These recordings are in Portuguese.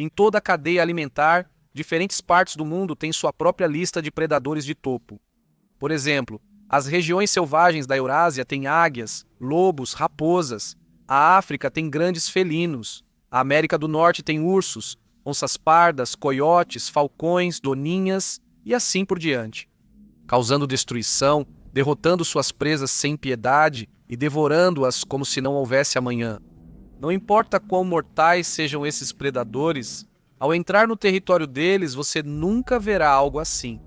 Em toda a cadeia alimentar, diferentes partes do mundo têm sua própria lista de predadores de topo. Por exemplo, as regiões selvagens da Eurásia têm águias, lobos, raposas. A África tem grandes felinos. A América do Norte tem ursos, onças pardas, coiotes, falcões, doninhas e assim por diante. Causando destruição, derrotando suas presas sem piedade e devorando-as como se não houvesse amanhã. Não importa quão mortais sejam esses predadores, ao entrar no território deles, você nunca verá algo assim.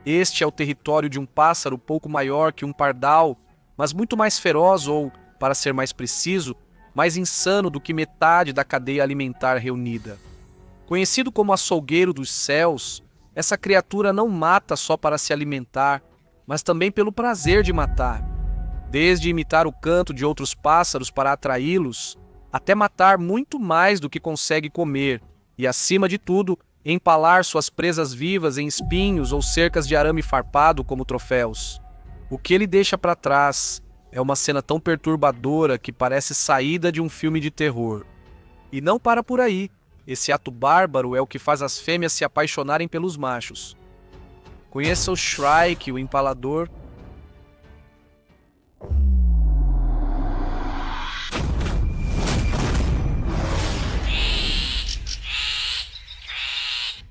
Este é o território de um pássaro pouco maior que um pardal, mas muito mais feroz ou, para ser mais preciso, mais insano do que metade da cadeia alimentar reunida. Conhecido como açougueiro dos céus, essa criatura não mata só para se alimentar, mas também pelo prazer de matar. Desde imitar o canto de outros pássaros para atraí-los, até matar muito mais do que consegue comer, e, acima de tudo, empalar suas presas vivas em espinhos ou cercas de arame farpado como troféus. O que ele deixa para trás é uma cena tão perturbadora que parece saída de um filme de terror. E não para por aí. Esse ato bárbaro é o que faz as fêmeas se apaixonarem pelos machos. Conheça o Shrike, o empalador.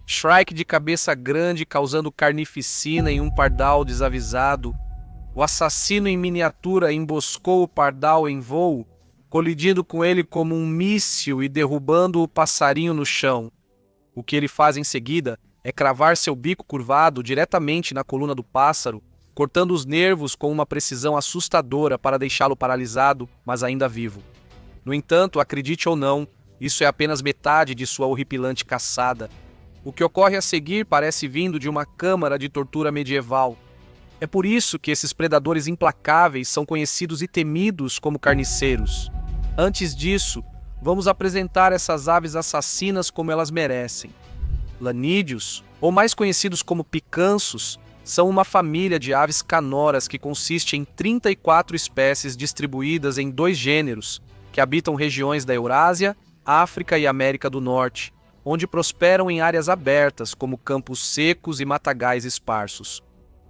Shrike de cabeça grande causando carnificina em um pardal desavisado. O assassino em miniatura emboscou o pardal em voo, colidindo com ele como um míssil e derrubando o passarinho no chão. O que ele faz em seguida é cravar seu bico curvado diretamente na coluna do pássaro, cortando os nervos com uma precisão assustadora para deixá-lo paralisado, mas ainda vivo. No entanto, acredite ou não, isso é apenas metade de sua horripilante caçada. O que ocorre a seguir parece vindo de uma câmara de tortura medieval. É por isso que esses predadores implacáveis são conhecidos e temidos como carniceiros. Antes disso, vamos apresentar essas aves assassinas como elas merecem. Lanídeos, ou mais conhecidos como picanços, são uma família de aves canoras que consiste em 34 espécies distribuídas em 2 gêneros, que habitam regiões da Eurásia, África e América do Norte, onde prosperam em áreas abertas, como campos secos e matagais esparsos.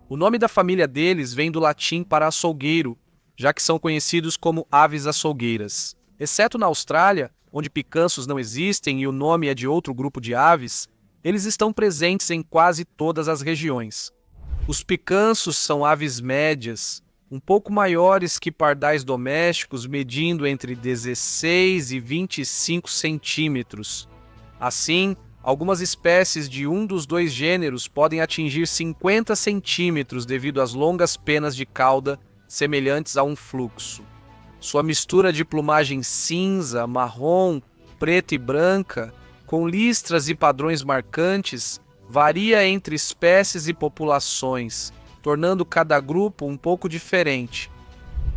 O nome da família deles vem do latim para açougueiro, já que são conhecidos como aves açougueiras. Exceto na Austrália, onde picanços não existem e o nome é de outro grupo de aves, eles estão presentes em quase todas as regiões. Os picanços são aves médias, um pouco maiores que pardais domésticos, medindo entre 16 e 25 centímetros. Assim, algumas espécies de um dos 2 gêneros podem atingir 50 centímetros devido às longas penas de cauda semelhantes a um fluxo. Sua mistura de plumagem cinza, marrom, preta e branca, com listras e padrões marcantes, varia entre espécies e populações, tornando cada grupo um pouco diferente.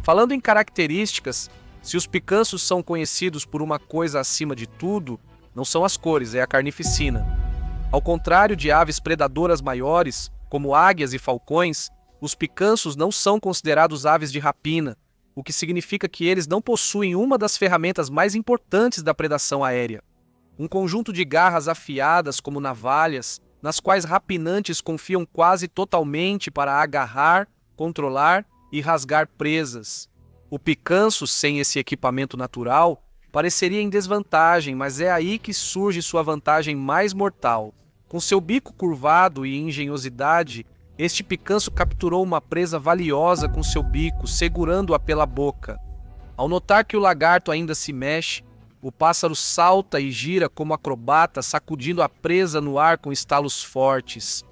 Falando em características, se os picanços são conhecidos por uma coisa acima de tudo, não são as cores, é a carnificina. Ao contrário de aves predadoras maiores, como águias e falcões, os picanços não são considerados aves de rapina, o que significa que eles não possuem uma das ferramentas mais importantes da predação aérea. Um conjunto de garras afiadas como navalhas, nas quais rapinantes confiam quase totalmente para agarrar, controlar e rasgar presas. O picanço, sem esse equipamento natural, pareceria em desvantagem, mas é aí que surge sua vantagem mais mortal. Com seu bico curvado e engenhosidade, este picanço capturou uma presa valiosa com seu bico, segurando-a pela boca. Ao notar que o lagarto ainda se mexe, o pássaro salta e gira como acrobata, sacudindo a presa no ar com estalos fortes,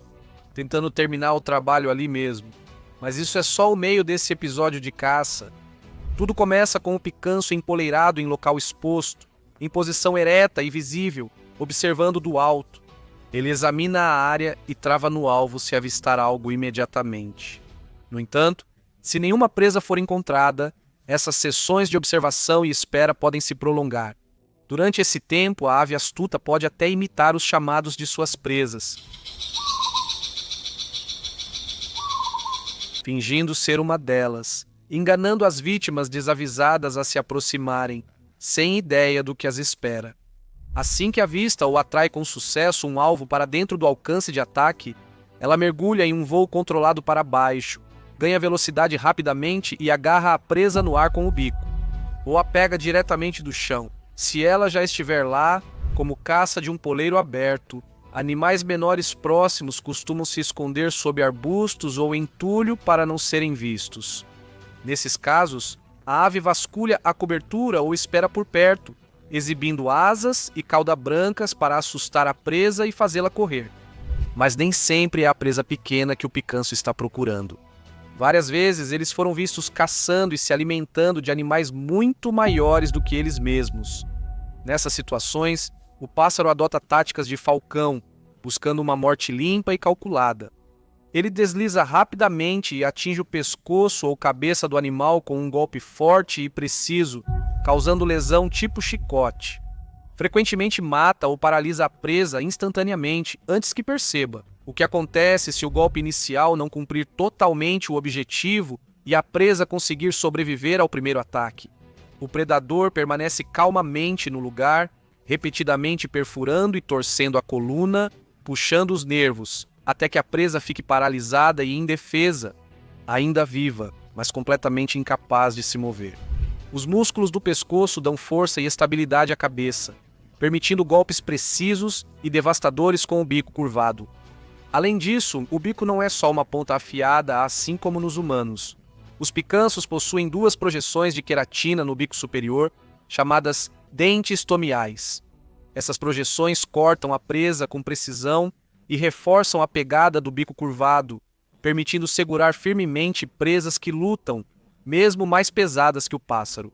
tentando terminar o trabalho ali mesmo. Mas isso é só o meio desse episódio de caça. Tudo começa com o picanço empoleirado em local exposto, em posição ereta e visível, observando do alto. Ele examina a área e trava no alvo se avistar algo imediatamente. No entanto, se nenhuma presa for encontrada, essas sessões de observação e espera podem se prolongar. Durante esse tempo, a ave astuta pode até imitar os chamados de suas presas, fingindo ser uma delas, enganando as vítimas desavisadas a se aproximarem, sem ideia do que as espera. Assim que avista ou atrai com sucesso um alvo para dentro do alcance de ataque, ela mergulha em um voo controlado para baixo, ganha velocidade rapidamente e agarra a presa no ar com o bico, ou a pega diretamente do chão, se ela já estiver lá, como caça de um poleiro aberto. Animais menores próximos costumam se esconder sob arbustos ou entulho para não serem vistos. Nesses casos, a ave vasculha a cobertura ou espera por perto, exibindo asas e cauda brancas para assustar a presa e fazê-la correr. Mas nem sempre é a presa pequena que o picanço está procurando. Várias vezes eles foram vistos caçando e se alimentando de animais muito maiores do que eles mesmos. Nessas situações, o pássaro adota táticas de falcão, buscando uma morte limpa e calculada. Ele desliza rapidamente e atinge o pescoço ou cabeça do animal com um golpe forte e preciso, causando lesão tipo chicote. Frequentemente mata ou paralisa a presa instantaneamente, antes que perceba, o que acontece se o golpe inicial não cumprir totalmente o objetivo e a presa conseguir sobreviver ao primeiro ataque. O predador permanece calmamente no lugar, repetidamente perfurando e torcendo a coluna, puxando os nervos, até que a presa fique paralisada e indefesa, ainda viva, mas completamente incapaz de se mover. Os músculos do pescoço dão força e estabilidade à cabeça, permitindo golpes precisos e devastadores com o bico curvado. Além disso, o bico não é só uma ponta afiada, assim como nos humanos. Os picanços possuem duas projeções de queratina no bico superior, chamadas dentes tomiais. Essas projeções cortam a presa com precisão e reforçam a pegada do bico curvado, permitindo segurar firmemente presas que lutam, mesmo mais pesadas que o pássaro.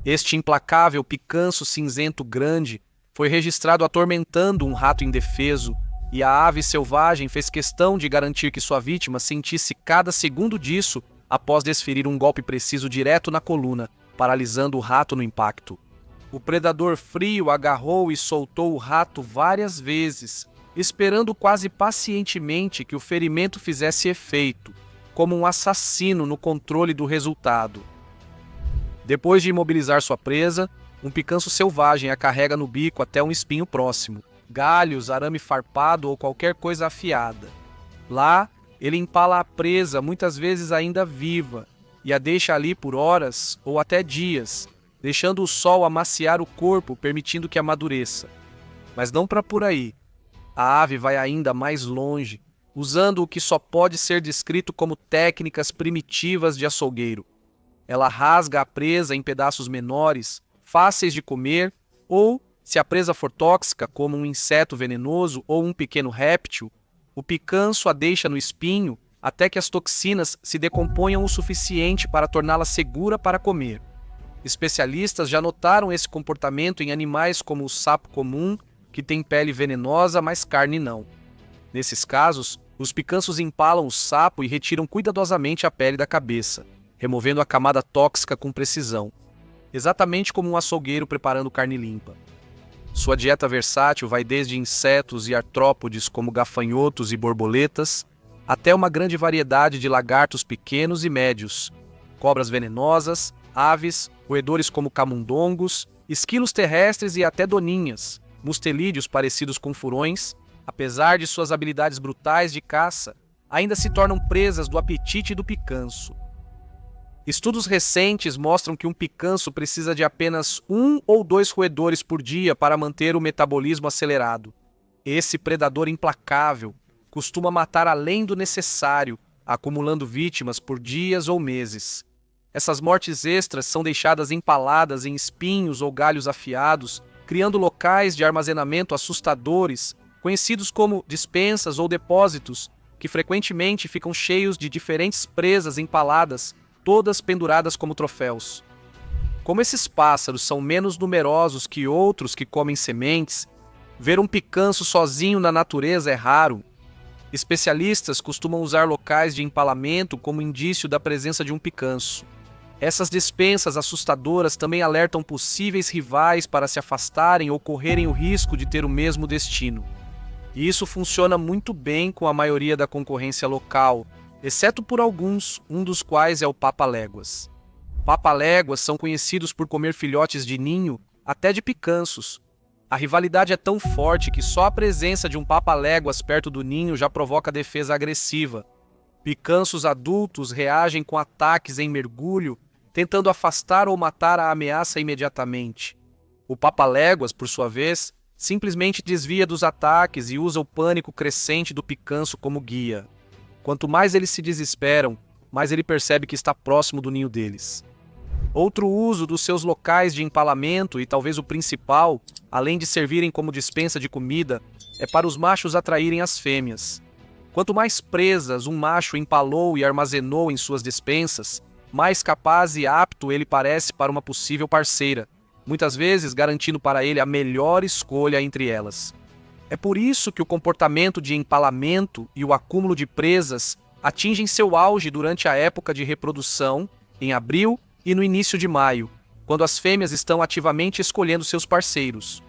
Este implacável picanço cinzento grande foi registrado atormentando um rato indefeso, e a ave selvagem fez questão de garantir que sua vítima sentisse cada segundo disso após desferir um golpe preciso direto na coluna, paralisando o rato no impacto. O predador frio agarrou e soltou o rato várias vezes, esperando quase pacientemente que o ferimento fizesse efeito, como um assassino no controle do resultado. Depois de imobilizar sua presa, um picanço selvagem a carrega no bico até um espinho próximo, galhos, arame farpado ou qualquer coisa afiada. Lá, ele empala a presa, muitas vezes ainda viva, e a deixa ali por horas ou até dias, deixando o sol amaciar o corpo, permitindo que amadureça. Mas não para por aí. A ave vai ainda mais longe, usando o que só pode ser descrito como técnicas primitivas de açougueiro. Ela rasga a presa em pedaços menores, fáceis de comer, ou, se a presa for tóxica, como um inseto venenoso ou um pequeno réptil, o picanço a deixa no espinho até que as toxinas se decomponham o suficiente para torná-la segura para comer. Especialistas já notaram esse comportamento em animais como o sapo comum, que tem pele venenosa, mas carne não. Nesses casos, os picanços empalam o sapo e retiram cuidadosamente a pele da cabeça, removendo a camada tóxica com precisão, exatamente como um açougueiro preparando carne limpa. Sua dieta versátil vai desde insetos e artrópodes como gafanhotos e borboletas, até uma grande variedade de lagartos pequenos e médios, cobras venenosas, aves, roedores como camundongos, esquilos terrestres e até doninhas, mustelídeos parecidos com furões. Apesar de suas habilidades brutais de caça, ainda se tornam presas do apetite do picanço. Estudos recentes mostram que um picanço precisa de apenas 1 ou 2 roedores por dia para manter o metabolismo acelerado. Esse predador implacável costuma matar além do necessário, acumulando vítimas por dias ou meses. Essas mortes extras são deixadas empaladas em espinhos ou galhos afiados, criando locais de armazenamento assustadores, conhecidos como despensas ou depósitos, que frequentemente ficam cheios de diferentes presas empaladas, todas penduradas como troféus. Como esses pássaros são menos numerosos que outros que comem sementes, ver um picanço sozinho na natureza é raro. Especialistas costumam usar locais de empalamento como indício da presença de um picanço. Essas despensas assustadoras também alertam possíveis rivais para se afastarem ou correrem o risco de ter o mesmo destino. E isso funciona muito bem com a maioria da concorrência local, exceto por alguns, um dos quais é o papa-léguas. Papa-léguas são conhecidos por comer filhotes de ninho, até de picanços. A rivalidade é tão forte que só a presença de um papa-léguas perto do ninho já provoca defesa agressiva. Picanços adultos reagem com ataques em mergulho, tentando afastar ou matar a ameaça imediatamente. O papa-léguas, por sua vez, simplesmente desvia dos ataques e usa o pânico crescente do picanço como guia. Quanto mais eles se desesperam, mais ele percebe que está próximo do ninho deles. Outro uso dos seus locais de empalamento, e talvez o principal, além de servirem como dispensa de comida, é para os machos atraírem as fêmeas. Quanto mais presas um macho empalou e armazenou em suas despensas, mais capaz e apto ele parece para uma possível parceira, muitas vezes garantindo para ele a melhor escolha entre elas. É por isso que o comportamento de empalamento e o acúmulo de presas atingem seu auge durante a época de reprodução, em abril e no início de maio, quando as fêmeas estão ativamente escolhendo seus parceiros.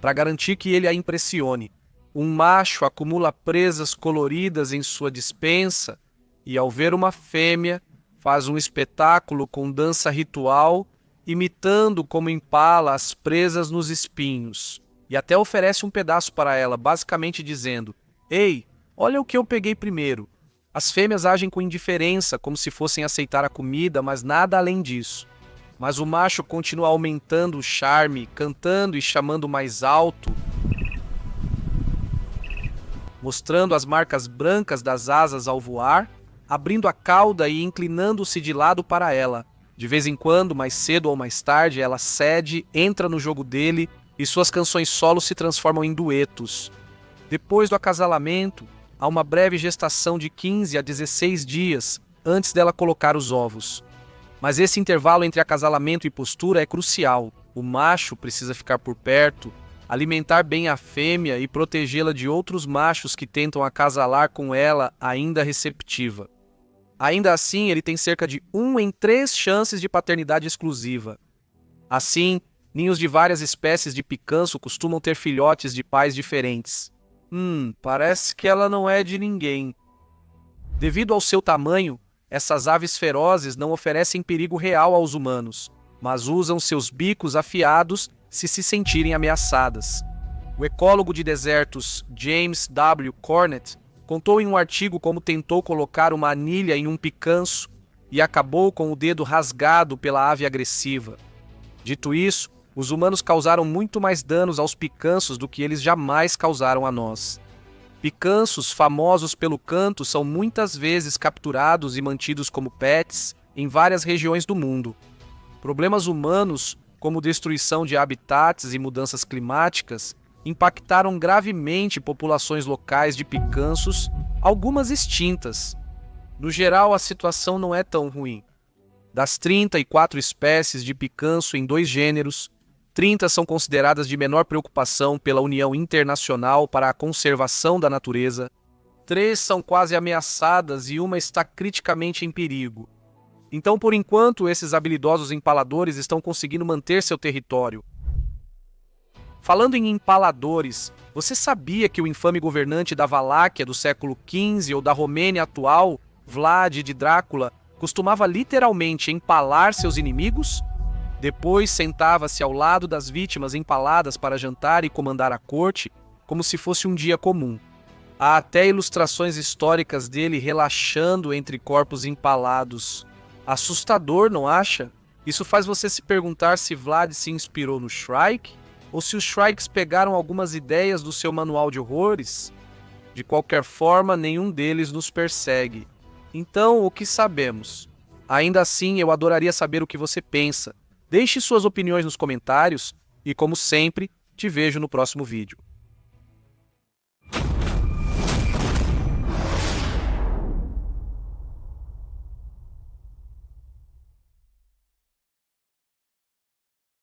Para garantir que ele a impressione, um macho acumula presas coloridas em sua despensa e, ao ver uma fêmea, faz um espetáculo com dança ritual, imitando como empala as presas nos espinhos, e até oferece um pedaço para ela, basicamente dizendo: "Ei, olha o que eu peguei primeiro." As fêmeas agem com indiferença, como se fossem aceitar a comida, mas nada além disso. Mas o macho continua aumentando o charme, cantando e chamando mais alto, mostrando as marcas brancas das asas ao voar, abrindo a cauda e inclinando-se de lado para ela. De vez em quando, mais cedo ou mais tarde, ela cede, entra no jogo dele e suas canções solo se transformam em duetos. Depois do acasalamento, há uma breve gestação de 15 a 16 dias antes dela colocar os ovos. Mas esse intervalo entre acasalamento e postura é crucial. O macho precisa ficar por perto, alimentar bem a fêmea e protegê-la de outros machos que tentam acasalar com ela ainda receptiva. Ainda assim, ele tem cerca de 1 em 3 chances de paternidade exclusiva. Assim, ninhos de várias espécies de picanço costumam ter filhotes de pais diferentes. Parece que ela não é de ninguém. Devido ao seu tamanho, essas aves ferozes não oferecem perigo real aos humanos, mas usam seus bicos afiados se sentirem ameaçadas. O ecólogo de desertos James W. Cornett contou em um artigo como tentou colocar uma anilha em um picanço e acabou com o dedo rasgado pela ave agressiva. Dito isso, os humanos causaram muito mais danos aos picanços do que eles jamais causaram a nós. Picanços famosos pelo canto são muitas vezes capturados e mantidos como pets em várias regiões do mundo. Problemas humanos, como destruição de habitats e mudanças climáticas, impactaram gravemente populações locais de picanços, algumas extintas. No geral, a situação não é tão ruim. Das 34 espécies de picanço em 2 gêneros, 30 são consideradas de menor preocupação pela União Internacional para a Conservação da Natureza, 3 são quase ameaçadas e uma está criticamente em perigo. Então, por enquanto, esses habilidosos empaladores estão conseguindo manter seu território. Falando em empaladores, você sabia que o infame governante da Valáquia do século XV ou da Romênia atual, Vlad de Drácula, costumava literalmente empalar seus inimigos? Depois sentava-se ao lado das vítimas empaladas para jantar e comandar a corte, como se fosse um dia comum. Há até ilustrações históricas dele relaxando entre corpos empalados. Assustador, não acha? Isso faz você se perguntar se Vlad se inspirou no Shrike, ou se os Shrikes pegaram algumas ideias do seu manual de horrores. De qualquer forma, nenhum deles nos persegue. Então, o que sabemos? Ainda assim, eu adoraria saber o que você pensa. Deixe suas opiniões nos comentários e, como sempre, te vejo no próximo vídeo.